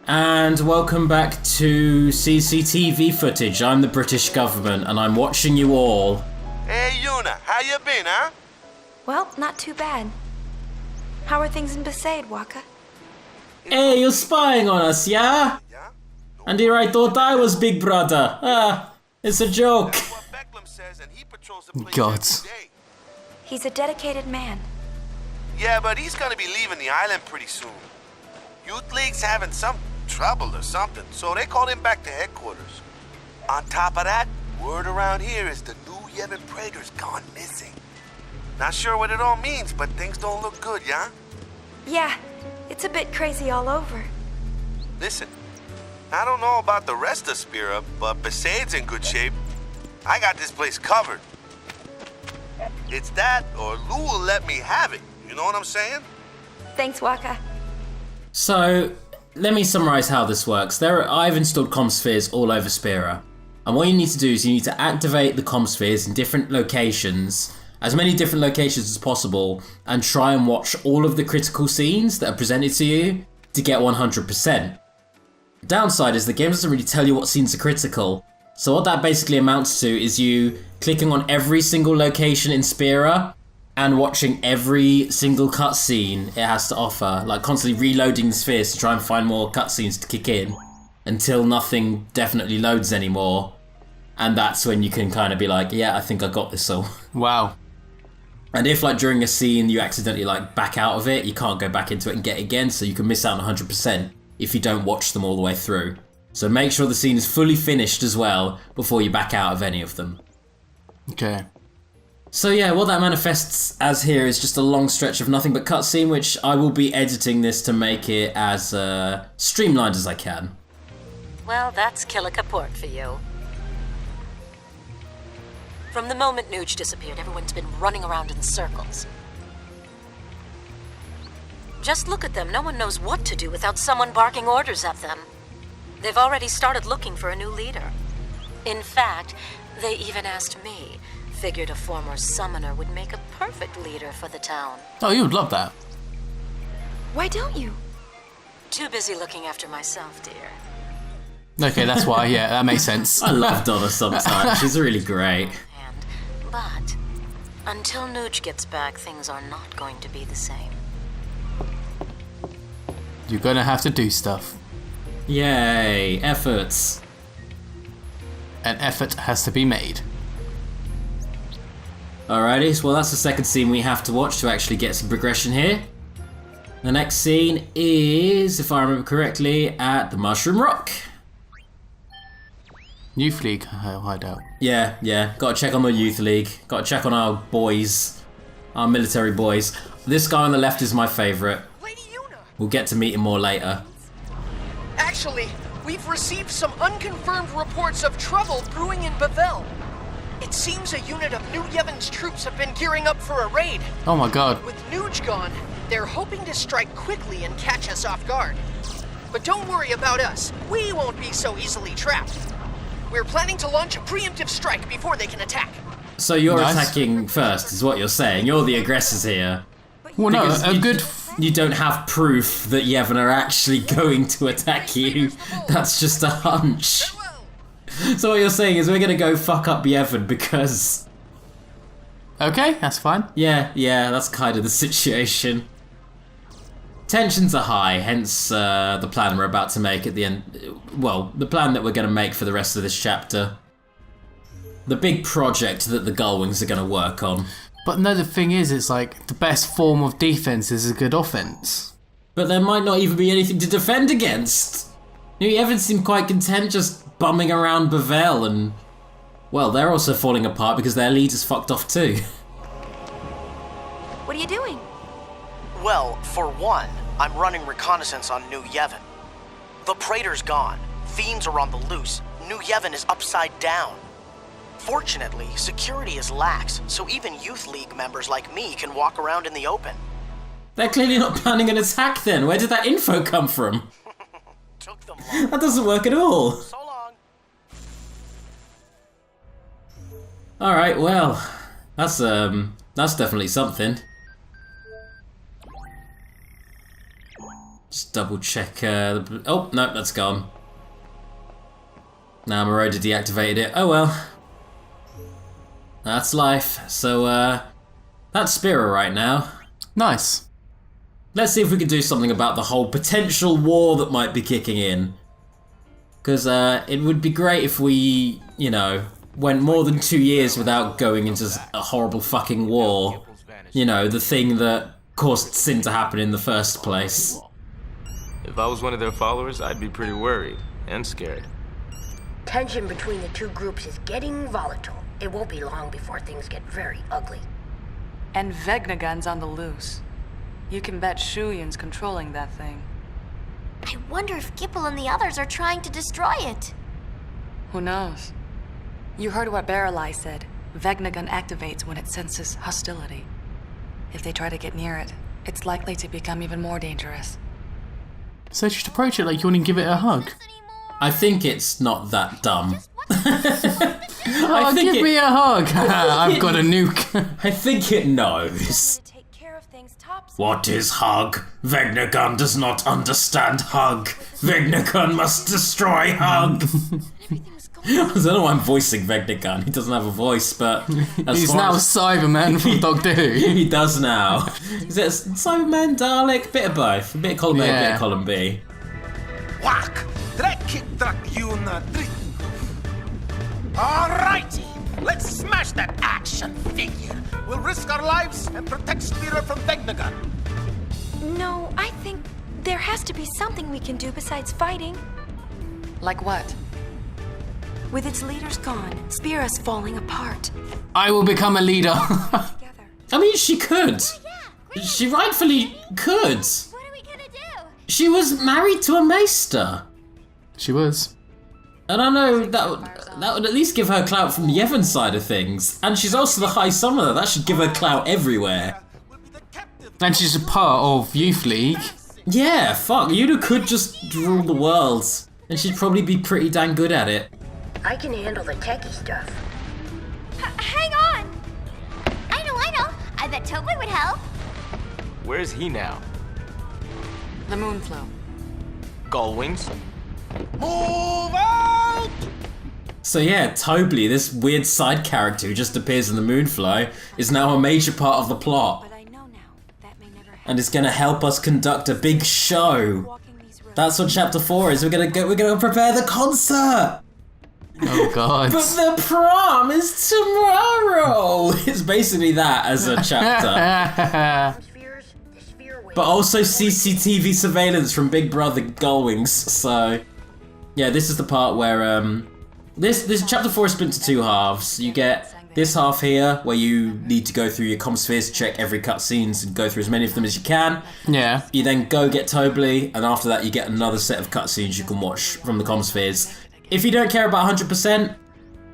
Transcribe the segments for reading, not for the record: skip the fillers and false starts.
And welcome back to CCTV footage. I'm the British government and I'm watching you all. Hey Yuna, how you been, huh? Well, not too bad. How are things in Besaid, Waka? Hey, you're spying on us, yeah? And here I thought I was Big Brother. It's a joke. God. He's a dedicated man. Yeah, but he's gonna be leaving the island pretty soon. Youth League's having some trouble or something, so they called him back to headquarters. On top of that, word around here is the New Yevon Praetor's gone missing. Not sure what it all means, but things don't look good, yeah? Yeah, it's a bit crazy all over. Listen, I don't know about the rest of Spira, but Besaid's in good shape. I got this place covered. It's that, or Lou will let me have it. You know what I'm saying? Thanks, Waka. So, let me summarize how this works. I've installed comm spheres all over Spira. And what you need to do is you need to activate the comm spheres in different locations, as many different locations as possible, and try and watch all of the critical scenes that are presented to you to get 100%. The downside is the game doesn't really tell you what scenes are critical. So what that basically amounts to is you clicking on every single location in Spira and watching every single cutscene it has to offer, like constantly reloading the spheres to try and find more cutscenes to kick in until nothing definitely loads anymore. And that's when you can kind of be like, yeah, I think I got this all. Wow. And if like during a scene you accidentally like back out of it, you can't go back into it and get it again, so you can miss out on 100% if you don't watch them all the way through. So make sure the scene is fully finished as well before you back out of any of them. Okay. So yeah, what that manifests as here is just a long stretch of nothing but cutscene, which I will be editing this to make it as streamlined as I can. Well, that's Killer Kaport for you. From the moment Nuge disappeared, everyone's been running around in circles. Just look at them. No one knows what to do without someone barking orders at them. They've already started looking for a new leader. In fact, they even asked me. Figured a former summoner would make a perfect leader for the town. Oh, you would love that. Why don't you? Too busy looking after myself, dear. Okay, that's why. Yeah, that makes sense. I love Donna sometimes. She's really great. But until Nuge gets back, things are not going to be the same. You're gonna have to do stuff. Yay, efforts. An effort has to be made. Alrighty, well that's the second scene we have to watch to actually get some progression here. The next scene is, if I remember correctly, at the Mushroom Rock. Youth League hideout. Yeah, gotta check on the Youth League. Gotta check on our boys. Our military boys. This guy on the left is my favourite. Lady Yuna! We'll get to meet him more later. Actually, we've received some unconfirmed reports of trouble brewing in Bavel. It seems a unit of New Yevon's troops have been gearing up for a raid. Oh my god. With Nuge gone, they're hoping to strike quickly and catch us off guard. But don't worry about us. We won't be so easily trapped. We're planning to launch a preemptive strike before they can attack. So you're Nice. attacking first, is what you're saying. You're the aggressors here. Well, no, Because a good... You don't have proof that Yevon are actually going to attack you. That's just a hunch. So what you're saying is we're gonna go fuck up Yevon because... Okay, that's fine. Yeah, that's kind of the situation. Tensions are high, hence the plan we're about to make at the end. Well, the plan that we're going to make for the rest of this chapter. The big project that the Gullwings are going to work on. But no, the thing is, it's like the best form of defense is a good offense. But there might not even be anything to defend against. New Yevon seem quite content just bumming around Bavel and... Well, they're also falling apart because their leader's fucked off too. What are you doing? Well, for one, I'm running reconnaissance on New Yevon. The Praetor's gone. Fiends are on the loose. New Yevon is upside down. Fortunately, security is lax, so even Youth League members like me can walk around in the open. They're clearly not planning an attack then. Where did that info come from? Took them long. That doesn't work at all. So long. Alright, well, that's definitely something. Just double check. Oh, no, that's gone. Now Moroder deactivated it. Oh well. That's life. So, that's Spira right now. Nice. Let's see if we can do something about the whole potential war that might be kicking in. Because it would be great if we, you know, went more than 2 years without going into a horrible fucking war. You know, the thing that caused sin to happen in the first place. If I was one of their followers, I'd be pretty worried and scared. Tension between the two groups is getting volatile. It won't be long before things get very ugly. And Vegnagun's on the loose. You can bet Shuyin's controlling that thing. I wonder if Gipple and the others are trying to destroy it. Who knows? You heard what Baralai said. Vegnagun activates when it senses hostility. If they try to get near it, it's likely to become even more dangerous. So just approach it like you want to give it a hug. I think it's not that dumb. Give me a hug. I've got a nuke. I think it knows. Take care of things topside. What is hug? Vegnagun does not understand hug. Vegnagun must destroy hug. I don't know why I'm voicing Vegnagun. He doesn't have a voice, but he's now Cyberman from Doctor Who. He does now. Is it Cyberman, Dalek? Bit of both. A bit of column A, bit of column B. Whack! Alrighty, let's smash that action figure. We'll risk our lives and protect Spira from Vegnagun. No, I think there has to be something we can do besides fighting. Like what? With its leaders gone, Spira's falling apart. I will become a leader. I mean, she could. She rightfully could. What are we gonna do? She was married to a maester. She was. And I know that would at least give her clout from the Yevon side of things. And she's also the High Summoner. That should give her clout everywhere. And she's a part of Youth League. Yeah, fuck. Yuda could just rule the world. And she'd probably be pretty dang good at it. I can handle the techie stuff. Hang on! I know. I bet Tobler would help. Where's he now? The Moonflow. Gullwings? Move out! So yeah, Tobley, this weird side character who just appears in the Moonflow, is now a major part of the plot. But I know now that may never happen. And is gonna help us conduct a big show. That's what chapter 4 is. We're gonna prepare the concert! Oh god. But the prom is tomorrow! It's basically that as a chapter. But also CCTV surveillance from Big Brother Gullwings, so... Yeah, this is the part where, this chapter 4 is split into 2 halves. You get this half here, where you need to go through your comm spheres, check every cutscenes, and go through as many of them as you can. Yeah. You then go get Tobley, and after that you get another set of cutscenes you can watch from the comm spheres. If you don't care about 100%,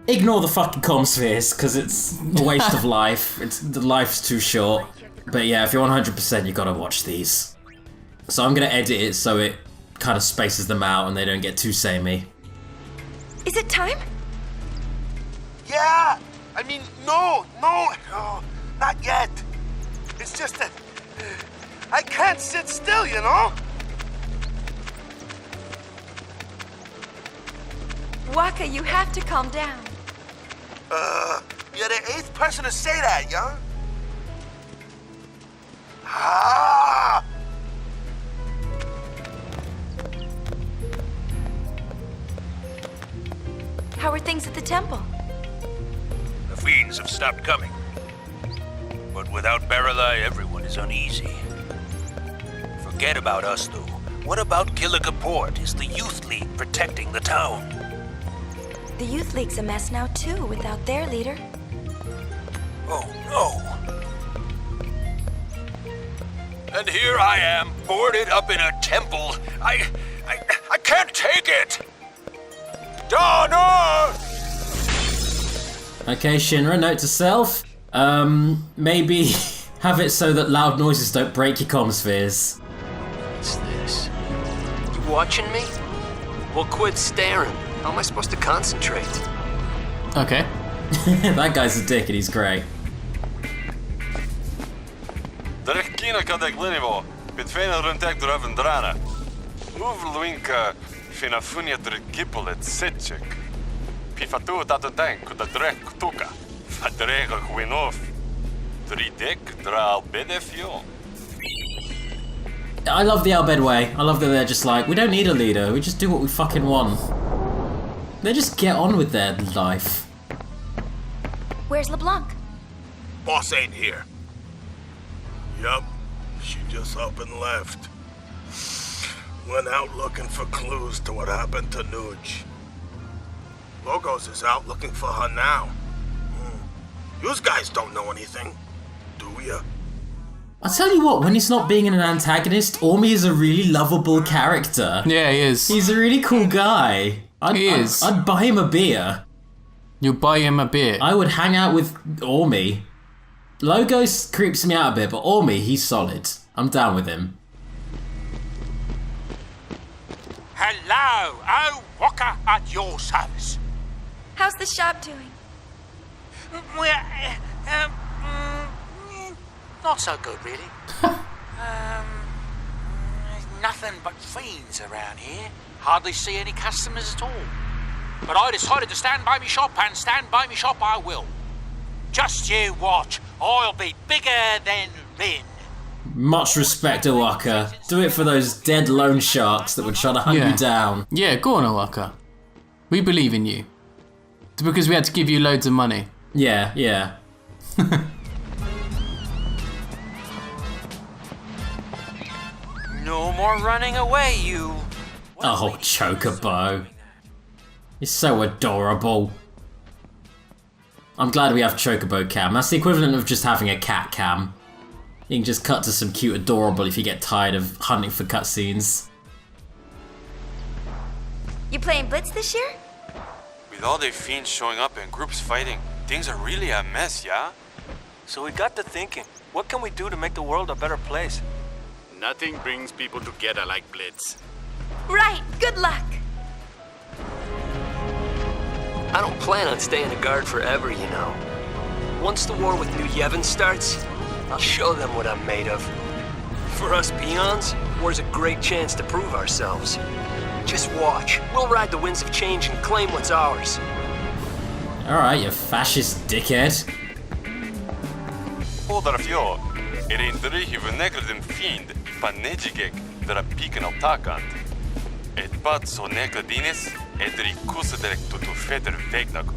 ignore the fucking comm spheres, because it's a waste of life. The life's too short. But yeah, if you're 100%, you gotta watch these. So I'm gonna edit it so it kind of spaces them out and they don't get too samey. Is it time? Yeah! I mean, no, not yet. It's just that I can't sit still, you know? Waka, you have to calm down. You're the 8th person to say that, young. Ah! How are things at the temple? The fiends have stopped coming. But without Baralai, everyone is uneasy. Forget about us, though. What about Killiga Port? Is the Youth League protecting the town? The Youth League's a mess now, too, without their leader. Oh, no. And here I am, boarded up in a temple. I can't take it! Donna! Okay, Shinra, note to self. Maybe have it so that loud noises don't break your comm spheres. What's this? You watching me? Well, quit staring. How am I supposed to concentrate? Okay. That guy's a dick and he's great. Direct Kina kan ik Linivo. Bit fijner run tech door even drana. Uvluinka finafunia drgipolet sitchik. Pifatu tatutank the drek tuka. Fadrega winof. Dridek dral bedefio. I love the Albed way. I love that they're just like, we don't need a leader, we just do what we fucking want. They just get on with their life. Where's LeBlanc? Boss ain't here. Yup, she just up and left. Went out looking for clues to what happened to Nuge. Logos is out looking for her now. You guys don't know anything, do ya? I'll tell you what, when he's not being an antagonist, Ormi is a really lovable character. Yeah, he is. He's a really cool guy. I'd buy him a beer. You'd buy him a beer? I would hang out with Ormi. Logos creeps me out a bit, but Ormi, he's solid. I'm down with him. Hello, oh, Walker at your service. How's the shop doing? Well, not so good, really. There's nothing but fiends around here. Hardly see any customers at all. But I decided to stand by me shop, and stand by me shop I will. Just you watch. I'll be bigger than Rin. Much respect, Owaka. Do it for those dead loan sharks that would try to hunt you down. Yeah, go on, Owaka. We believe in you. It's because we had to give you loads of money. Yeah, yeah. No more running away, you. Oh, Chocobo. He's so adorable. I'm glad we have Chocobo cam. That's the equivalent of just having a cat cam. You can just cut to some cute adorable if you get tired of hunting for cutscenes. You playing Blitz this year? With all the fiends showing up and groups fighting, things are really a mess, yeah? So we got to thinking, what can we do to make the world a better place? Nothing brings people together like Blitz. Right, good luck. I don't plan on staying a guard forever, you know. Once the war with New Yevon starts, I'll show them what I'm made of. For us peons, war's a great chance to prove ourselves. Just watch. We'll ride the winds of change and claim what's ours. Alright, you fascist dickhead. Podrafjo, erindri hivnekredem fiend, panegigek, dra piken altakant. Et pat so nekladines, edri kusaderek tutu feder Vegnagun.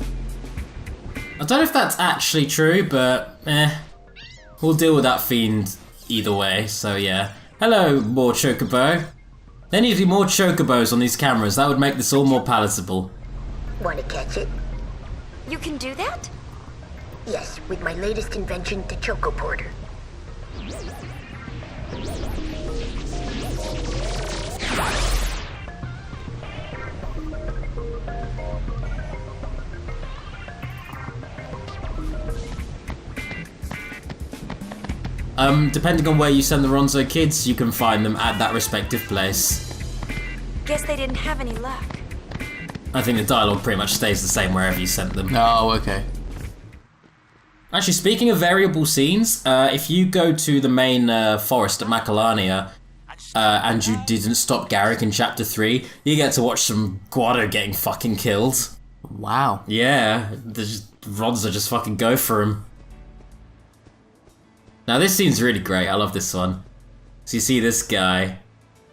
I don't know if that's actually true, but we'll deal with that fiend either way, so yeah. Hello, more Chocobo. There need to be more Chocobos on these cameras, that would make this all more palatable. Want to catch it? You can do that? Yes, with my latest invention, the Choco Porter. Depending on where you send the Ronzo kids, you can find them at that respective place. Guess they didn't have any luck. I think the dialogue pretty much stays the same wherever you sent them. Oh, okay. Actually, speaking of variable scenes, if you go to the main forest at Macalania, and you didn't stop Garrick in Chapter 3, you get to watch some Guado getting fucking killed. Wow. Yeah, Ronzo just fucking go for him. Now this scene's really great, I love this one. So you see this guy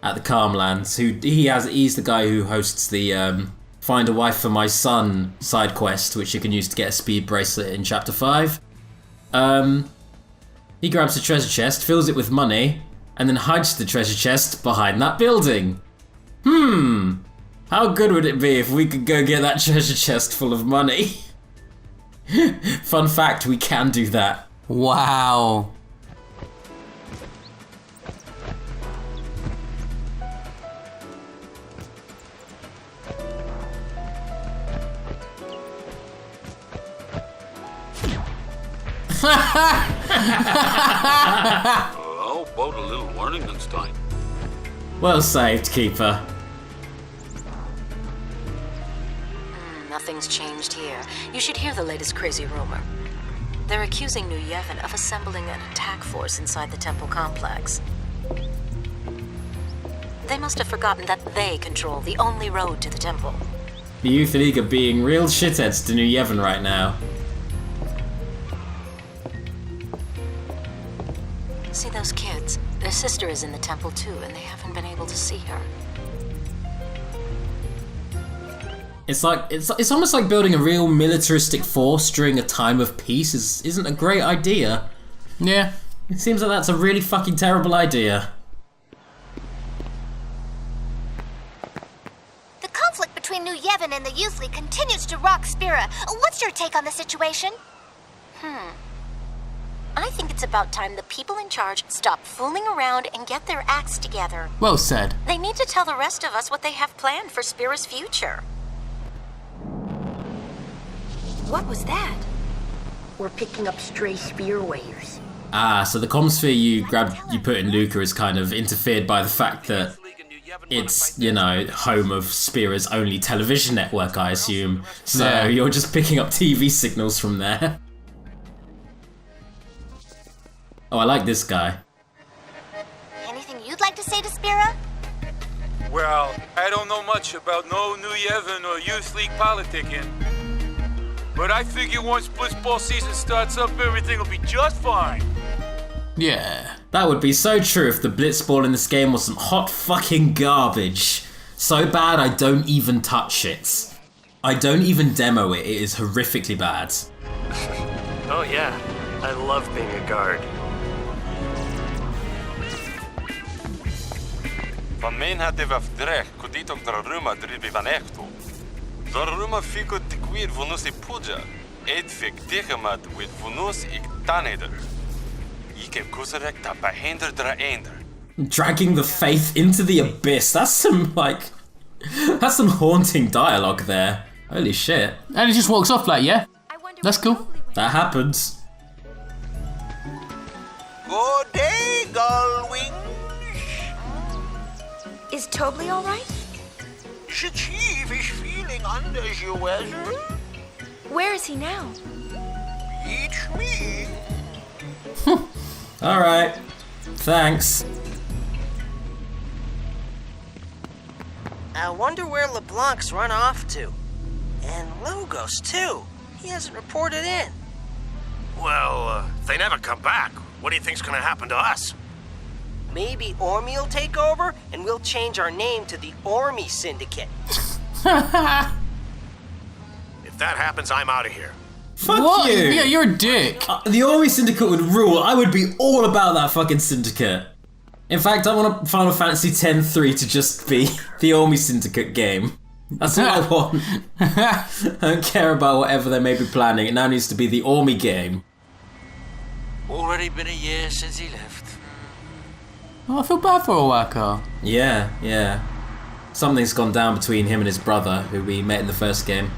at the Calmlands, he's the guy who hosts the Find a Wife for My Son side quest, which you can use to get a speed bracelet in Chapter 5. He grabs a treasure chest, fills it with money, and then hides the treasure chest behind that building. How good would it be if we could go get that treasure chest full of money? Fun fact, we can do that. Wow. How about a little warning this time? Well saved, Keeper. Nothing's changed here. You should hear the latest crazy rumor. They're accusing New Yevon of assembling an attack force inside the temple complex. They must have forgotten that they control the only road to the temple. The Youth League are being real shitheads to New Yevon right now. See those kids? Their sister is in the temple too, and they haven't been able to see her. It's like it's almost like building a real militaristic force during a time of peace isn't a great idea. Yeah. It seems like that's a really fucking terrible idea. The conflict between New Yevon and the Youth League continues to rock Spira. What's your take on the situation? I think it's about time the people in charge stop fooling around and get their acts together. Well said. They need to tell the rest of us what they have planned for Spira's future. What was that? We're picking up stray spear waves. Ah, so the comsphere you put in Luca is kind of interfered by the fact that it's, you know, home of Spira's only television network, I assume. So Yeah. you're just picking up TV signals from there. Oh, I like this guy. Anything you'd like to say to Spira? Well, I don't know much about no New Yevon or Youth League politicking. But I figure once blitzball season starts up, everything will be just fine. Yeah. That would be so true if the blitzball in this game was some hot fucking garbage. So bad I don't even touch it. I don't even demo it, it is horrifically bad. Oh yeah, I love being a guard. Van mijn had hij afdreig, kudit ook de ruma dribi van echto. De ruma fico te queer vonus i puja. Eet fik tegemat with vonus ik taneder. Ik heb kuserek dat behinder dra eender. Dragging the faith into the abyss. That's some haunting dialogue there. Holy shit. And he just walks off like, yeah, that's cool. That happens. Good day, Gullwing. Is Tobly all right? The chief is feeling under the weather. Where is he now? Eat me. Alright. Thanks. I wonder where LeBlanc's run off to. And Logos, too. He hasn't reported in. Well, if they never come back, what do you think's gonna happen to us? Maybe Ormy will take over, and we'll change our name to the Ormy Syndicate. If that happens, I'm out of here. Fuck What? you! Yeah, you're a dick. The Ormy Syndicate would rule. I would be all about that fucking syndicate. In fact, I want Final Fantasy X-3 to just be the Ormy Syndicate game. That's what I want. I don't care about whatever they may be planning. It now needs to be the Ormy game. Already been a year since he left. Oh, I feel bad for Owaka. Yeah. Something's gone down between him and his brother, who we met in the first game.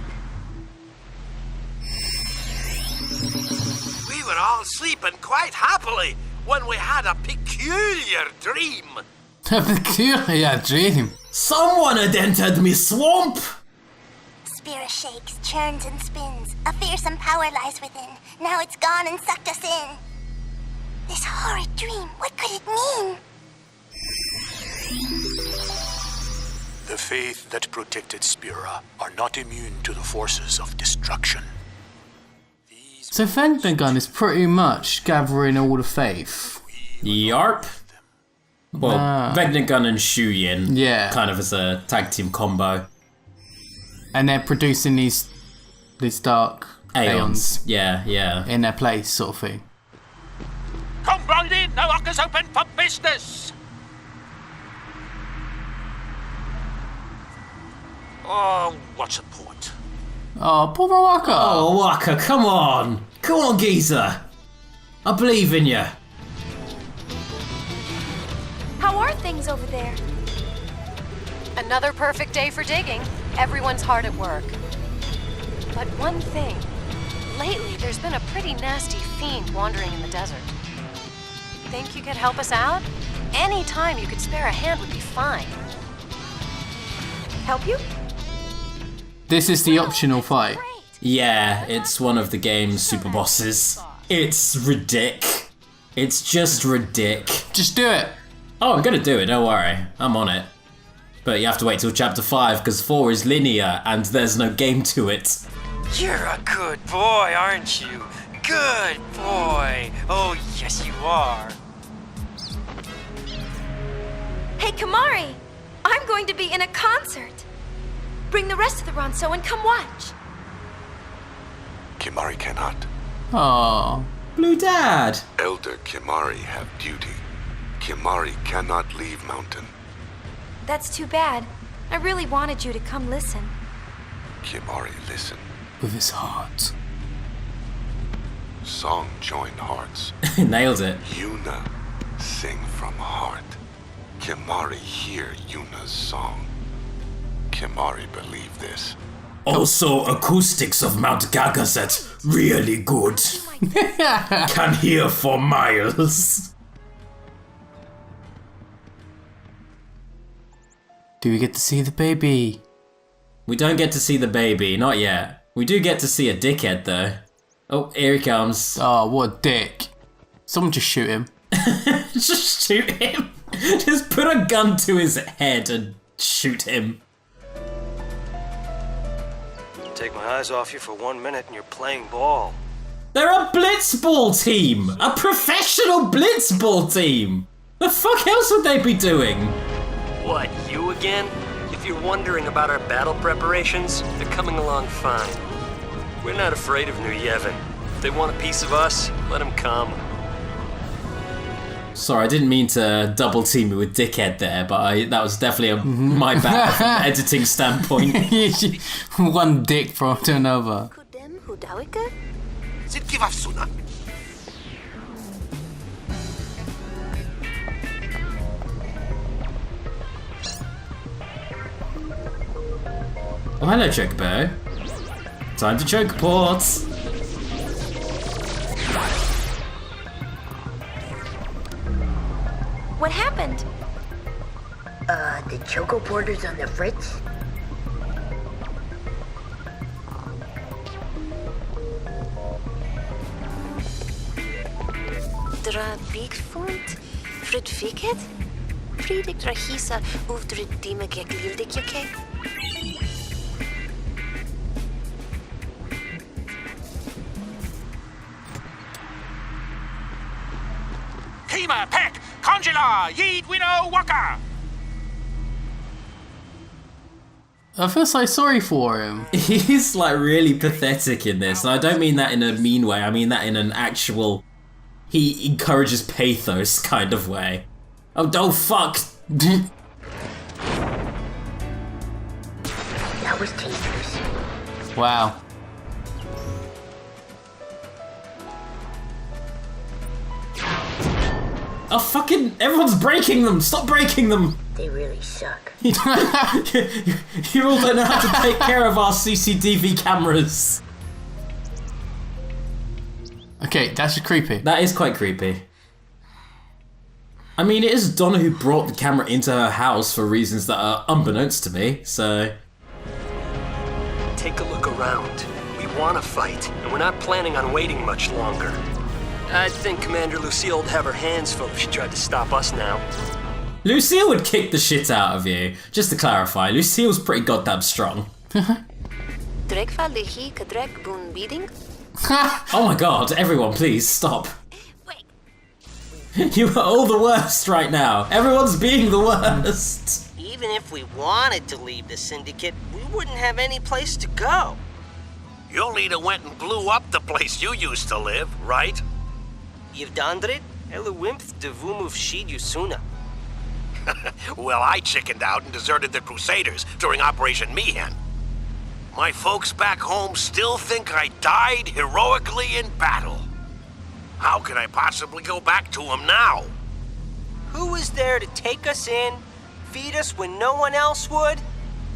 We were all sleeping quite happily when we had a peculiar dream. A peculiar dream. Someone had entered me swamp! Spira shakes, churns, and spins. A fearsome power lies within. Now it's gone and sucked us in. This horrid dream, what could it mean? The faith that protected Spira are not immune to the forces of destruction. So Vegnagun is pretty much gathering all the faith. Yarp. Well, Vegnagun and Shuyin. Yeah. Kind of as a tag team combo. And they're producing these dark Aeons. Yeah. in their place, sort of thing. Come right in, the lock is open for business. Oh, what's the point? Oh, poor Owaka. Oh, Waka, come on. Come on, geezer. I believe in you. How are things over there? Another perfect day for digging. Everyone's hard at work. But one thing. Lately, there's been a pretty nasty fiend wandering in the desert. Think you could help us out? Any time you could spare a hand would be fine. Help you? This is the optional fight. Yeah, it's one of the game's super bosses. It's ridic. It's just ridic. Just do it. Oh, I'm gonna do it, don't worry. I'm on it. But you have to wait till chapter 5 because 4 is linear and there's no game to it. You're a good boy, aren't you? Good boy. Oh, yes, you are. Hey, Kamari! I'm going to be in a concert. Bring the rest of the Ronso and come watch. Kimari cannot. Oh, Blue Dad. Elder Kimari have duty. Kimari cannot leave mountain. That's too bad. I really wanted you to come listen. Kimari listen. with his heart. Song join hearts. Nailed it. Yuna sing from heart. Kimari hear Yuna's song. Kimari believe this. Also, acoustics of Mount Gagazet really good. Can hear for miles. Do we get to see the baby? We don't get to see the baby, not yet. We do get to see a dickhead though. Oh, here he comes. Oh, what a dick. Someone just shoot him. Just shoot him. Just put a gun to his head and shoot him. Take my eyes off you for 1 minute and you're playing ball. They're a blitzball team! A professional blitzball team! The fuck else would they be doing? What, you again? If you're wondering about our battle preparations, they're coming along fine. We're not afraid of New Yevon. If they want a piece of us, let them come. Sorry, I didn't mean to double team you with dickhead there, but that was definitely my bad from an editing standpoint. One dick from to another. Oh, hello, Chocobo. Time to choke ports. What happened? The Choco Porter's on the fritz? Dra Bigfond? Frid Fiket? Friedrich Drahisa Uvdrid Dimagek Lildik Yake? Kima, Peck, Conjula, Yeed, Widow, Waka! I feel so sorry for him. He's like really pathetic in this, and I don't mean that in a mean way, I mean that in an actual, he encourages pathos kind of way. Oh fuck! That was dangerous. Wow. Oh fucking, everyone's breaking them! Stop breaking them! They really suck. You all don't know how to take care of our CCTV cameras. Okay, that's just creepy. That is quite creepy. I mean, it is Donna who brought the camera into her house for reasons that are unbeknownst to me, so... Take a look around. We want to fight, and we're not planning on waiting much longer. I think Commander Lucille would have her hands full if she tried to stop us now. Lucille would kick the shit out of you. Just to clarify, Lucille's pretty goddamn strong. Oh my god, everyone please, stop. You are all the worst right now. Everyone's being the worst. Even if we wanted to leave the Syndicate, we wouldn't have any place to go. Your leader went and blew up the place you used to live, right? Yevdandrit, Eluwimpth devumuv shid Yusuna. Well, I chickened out and deserted the Crusaders during Operation Mihen. My folks back home still think I died heroically in battle. How can I possibly go back to them now? Who was there to take us in, feed us when no one else would?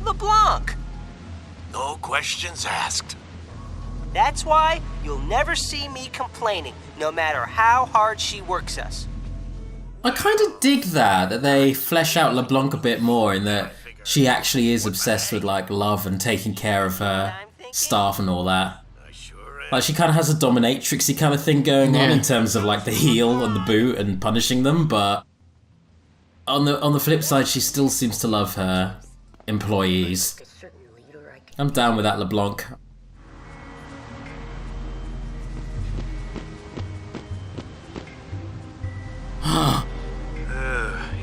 LeBlanc. No questions asked. That's why you'll never see me complaining, no matter how hard she works us. I kind of dig that they flesh out LeBlanc a bit more in that she actually is obsessed with like love and taking care of her staff and all that. Like she kind of has a dominatrixy kind of thing going on in terms of like the heel and the boot and punishing them, but on the flip side, she still seems to love her employees. I'm down with that, LeBlanc.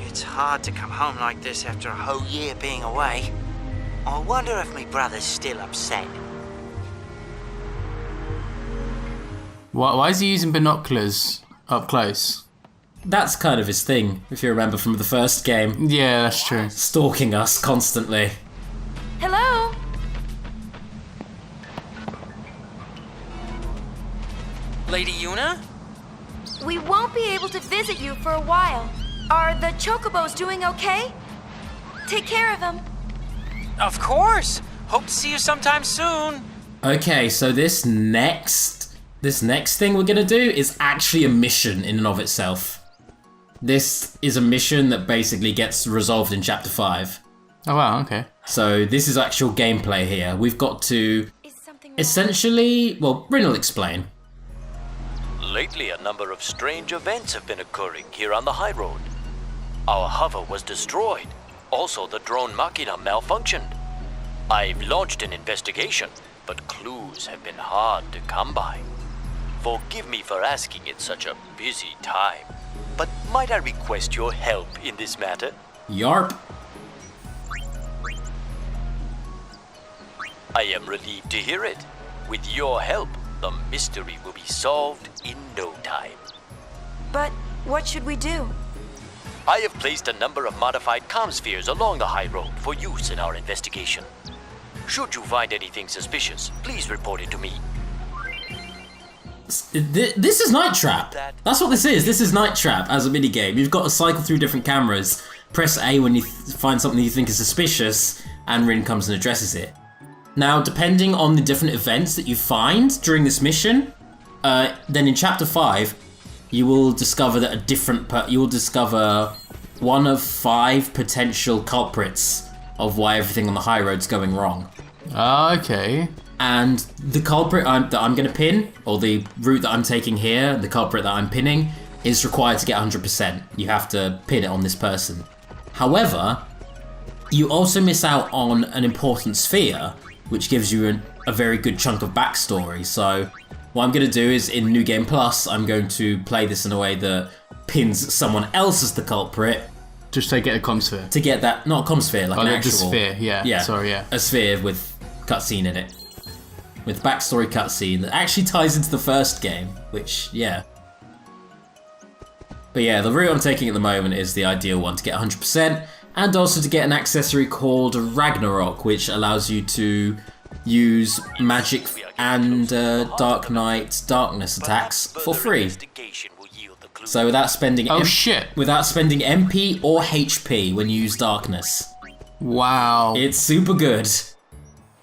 It's hard to come home like this after a whole year being away. I wonder if my brother's still upset. Why is he using binoculars up close? That's kind of his thing, if you remember from the first game. Yeah, that's true. Stalking us constantly. Hello? Lady Yuna? We won't be able to visit you for a while. Are the chocobos doing okay? Take care of them. Of course! Hope to see you sometime soon. Okay, so this next thing we're gonna do is actually a mission in and of itself. This is a mission that basically gets resolved in Chapter 5. Oh wow, okay. So this is actual gameplay here. We've got to essentially, well, Rin will explain. Lately, a number of strange events have been occurring here on the high road. Our hover was destroyed. Also, the drone Machina malfunctioned. I've launched an investigation, but clues have been hard to come by. Forgive me for asking at such a busy time, but might I request your help in this matter? Yarp. I am relieved to hear it. With your help, the mystery will be solved in no time. But what should we do? I have placed a number of modified comm spheres along the high road for use in our investigation. Should you find anything suspicious, please report it to me. This is Night Trap. That's what this is. This is Night Trap as a minigame. You've got to cycle through different cameras, press A when you find something you think is suspicious, and Rin comes and addresses it. Now, depending on the different events that you find during this mission, then in Chapter 5, you will discover that you will discover one of 5 potential culprits of why everything on the high road's going wrong. Okay. And the culprit that I'm going to pin, or the route that I'm taking here, the culprit that I'm pinning, is required to get 100%. You have to pin it on this person. However, you also miss out on an important sphere, which gives you a very good chunk of backstory. So what I'm going to do is, in New Game Plus, I'm going to play this in a way that pins someone else as the culprit. Just to get a comm sphere. To get that, not a comm sphere, like an actual... the sphere, yeah. Sorry, yeah. A sphere with cutscene in it. With backstory cutscene that actually ties into the first game, which, yeah. But yeah, the route I'm taking at the moment is the ideal one to get 100%, and also to get an accessory called Ragnarok, which allows you to use magic and Dark Knight Darkness attacks for free. So without spending without spending MP or HP when you use Darkness. Wow. It's super good.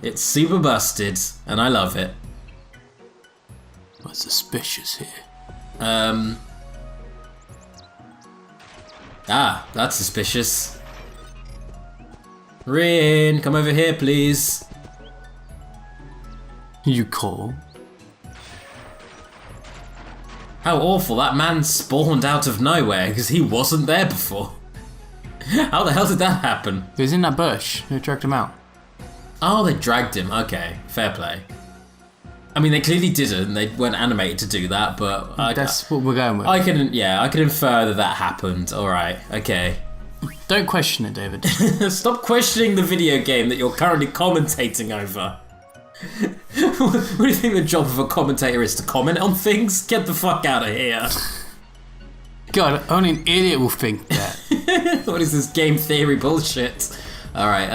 It's super busted, and I love it. What's suspicious here? That's suspicious. Rin, come over here, please. You call? How awful, that man spawned out of nowhere because he wasn't there before. How the hell did that happen? He was in that bush. Who dragged him out? Oh, they dragged him. Okay, fair play. I mean, they clearly didn't. They weren't animated to do that, but... That's what we're going with. I can infer that happened. Alright, okay. Don't question it, David. Stop questioning the video game that you're currently commentating over. What do you think the job of a commentator is? To comment on things? Get the fuck out of here. God, only an idiot will think that. What is this game theory bullshit? Alright,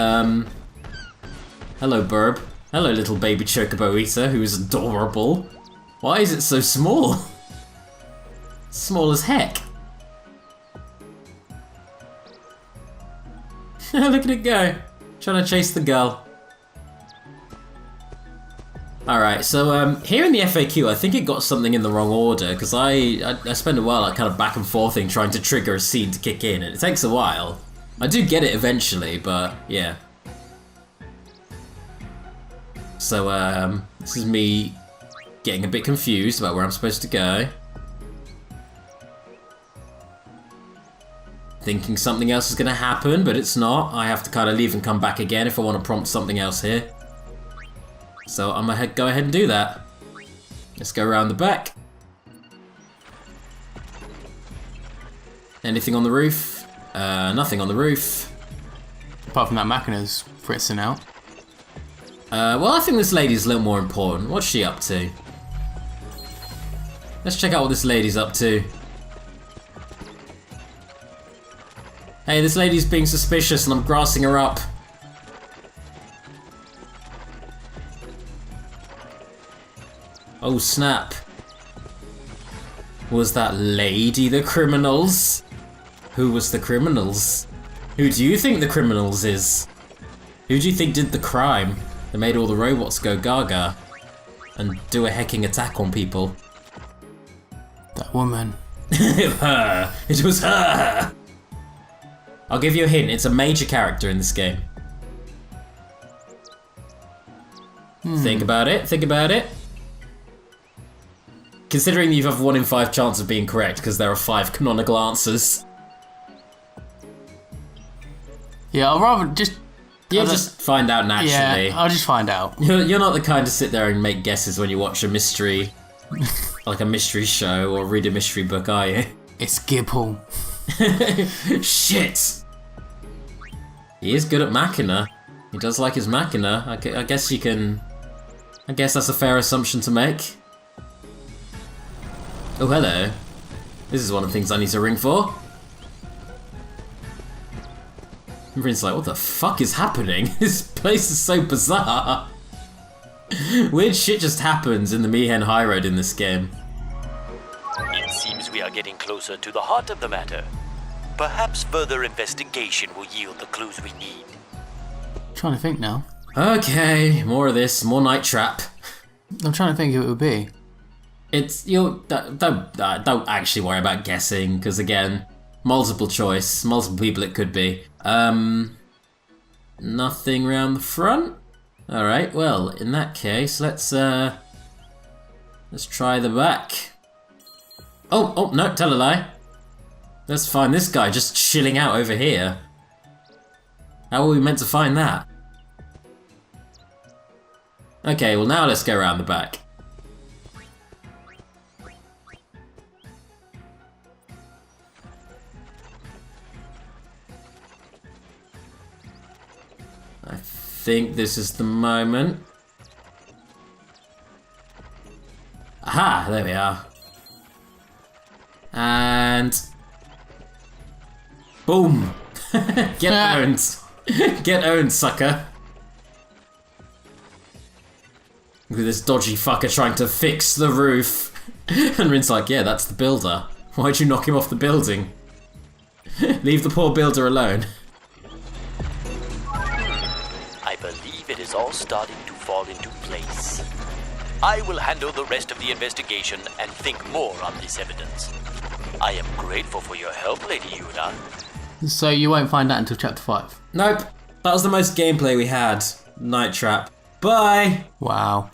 hello, Burb. Hello, little baby chocobo eater, who is adorable. Why is it so small? Small as heck. Look at it go. Trying to chase the girl. Alright, so here in the FAQ, I think it got something in the wrong order, because I spend a while like kind of back and forthing trying to trigger a scene to kick in, and it takes a while. I do get it eventually, but yeah. So this is me getting a bit confused about where I'm supposed to go. thinking something else is going to happen, but it's not. I have to kind of leave and come back again if I want to prompt something else here. So I'm going to go ahead and do that. Let's go around the back. Anything on the roof? Nothing on the roof. Apart from that Machina's fritzing out. Well, I think this lady's a little more important. What's she up to? Let's check out what this lady's up to. Hey, this lady's being suspicious and I'm grassing her up. Oh snap. Was that lady the criminals? Who was the criminals? Who do you think the criminals is? Who do you think did the crime that made all the robots go gaga and do a hecking attack on people? That woman. Her. It was her. I'll give you a hint. It's a major character in this game. Think about it. Think about it. Considering you have a 1 in 5 chance of being correct because there are 5 canonical answers. Yeah, I'll rather just... Yeah, just find out naturally. Yeah, I'll just find out. You're not the kind to sit there and make guesses when you watch a mystery, like a mystery show or read a mystery book, are you? It's Gibble. Shit! He is good at Machina. He does like his Machina. I guess you can... I guess that's a fair assumption to make. Oh, hello. This is one of the things I need to ring for. Everyone's like, what the fuck is happening? This place is so bizarre. Weird shit just happens in the Mi'ihen High Road in this game. It seems we are getting closer to the heart of the matter. Perhaps further investigation will yield the clues we need. I'm trying to think now. Okay, more of this, more Night Trap. I'm trying to think who it would be. It's don't actually worry about guessing, because again, multiple choice, multiple people it could be. Nothing around the front. All right, well in that case, let's try the back. Oh no, tell a lie. Let's find this guy just chilling out over here. How are we meant to find that? Okay, well now let's go around the back. I think this is the moment. Aha, there we are. And... boom! Get owned! Get owned, sucker! Look at this dodgy fucker trying to fix the roof. And Rin's like, yeah, that's the builder. Why'd you knock him off the building? Leave the poor builder alone. I believe it is all starting to fall into place. I will handle the rest of the investigation and think more on this evidence. I am grateful for your help, Lady Yuna. So you won't find out until chapter 5? Nope. That was the most gameplay we had. Night Trap. Bye! Wow.